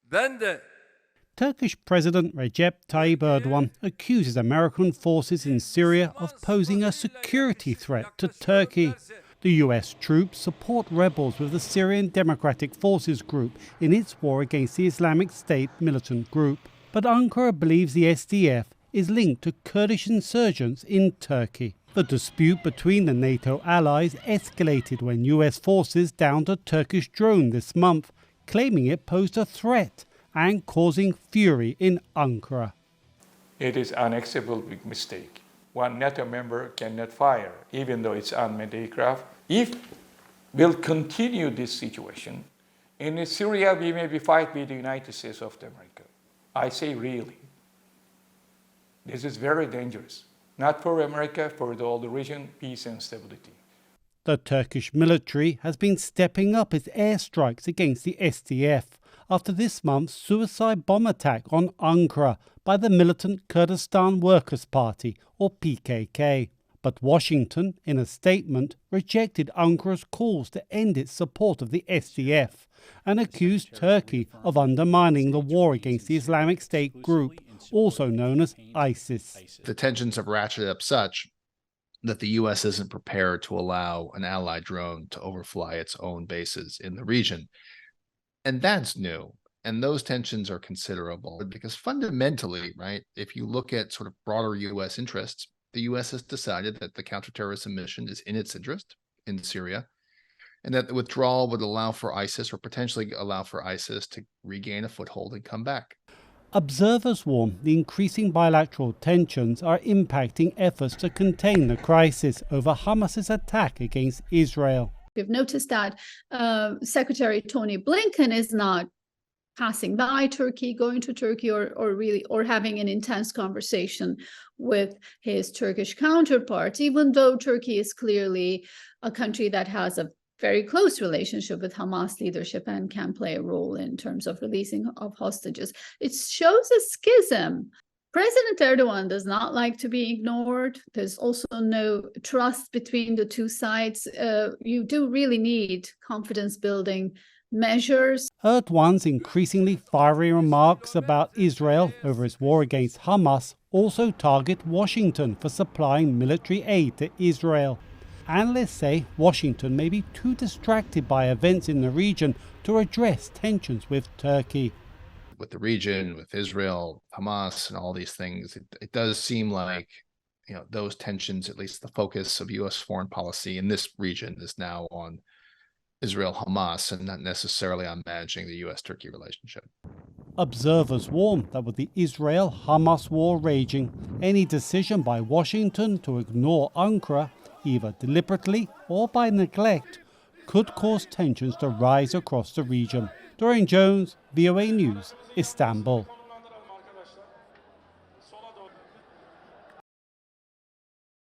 Ben de Turkish President Recep Tayyip Erdogan accuses American forces in Syria of posing a security threat to Turkey. The US troops support rebels with the Syrian Democratic Forces group in its war against the Islamic State militant group. But Ankara believes the SDF is linked to Kurdish insurgents in Turkey. The dispute between the NATO allies escalated when US forces downed a Turkish drone this month, claiming it posed a threat and causing fury in Ankara. It is an unacceptable big mistake. One NATO member cannot fire, even though it's unmanned aircraft. If we'll continue this situation, in Syria we may be fight with the United States of America. I say really. This is very dangerous. Not for America, for the whole region, peace and stability. The Turkish military has been stepping up its airstrikes against the SDF after this month's suicide bomb attack on Ankara by the militant Kurdistan Workers' Party, or PKK. But Washington, in a statement, rejected Ankara's calls to end its support of the SDF and accused Turkey of undermining the war against the Islamic State group, also known as ISIS. The tensions have ratcheted up such that the U.S. isn't prepared to allow an allied drone to overfly its own bases in the region. And that's new. And those tensions are considerable because fundamentally, right, if you look at sort of broader U.S. interests, the U.S. has decided that the counterterrorism mission is in its interest in Syria, and that the withdrawal would allow for ISIS or potentially allow for ISIS to regain a foothold and come back. Observers warn the increasing bilateral tensions are impacting efforts to contain the crisis over Hamas's attack against Israel. We've noticed that Secretary Tony Blinken is not passing by Turkey, going to Turkey, or having an intense conversation with his Turkish counterpart, even though Turkey is clearly a country that has a very close relationship with Hamas leadership and can play a role in terms of releasing of hostages. It shows a schism. President Erdogan does not like to be ignored. There's also no trust between the two sides. You do really need confidence-building measures. Erdogan's increasingly fiery remarks about Israel over its war against Hamas also target Washington for supplying military aid to Israel. Analysts say Washington may be too distracted by events in the region to address tensions with Turkey. With the region, with Israel, Hamas, and all these things, it does seem like, you know, those tensions, at least the focus of U.S. foreign policy in this region, is now on Israel-Hamas and not necessarily on managing the U.S.-Turkey relationship. Observers warn that with the Israel-Hamas war raging, any decision by Washington to ignore Ankara, either deliberately or by neglect, could cause tensions to rise across the region. Dorian Jones, VOA News, Istanbul.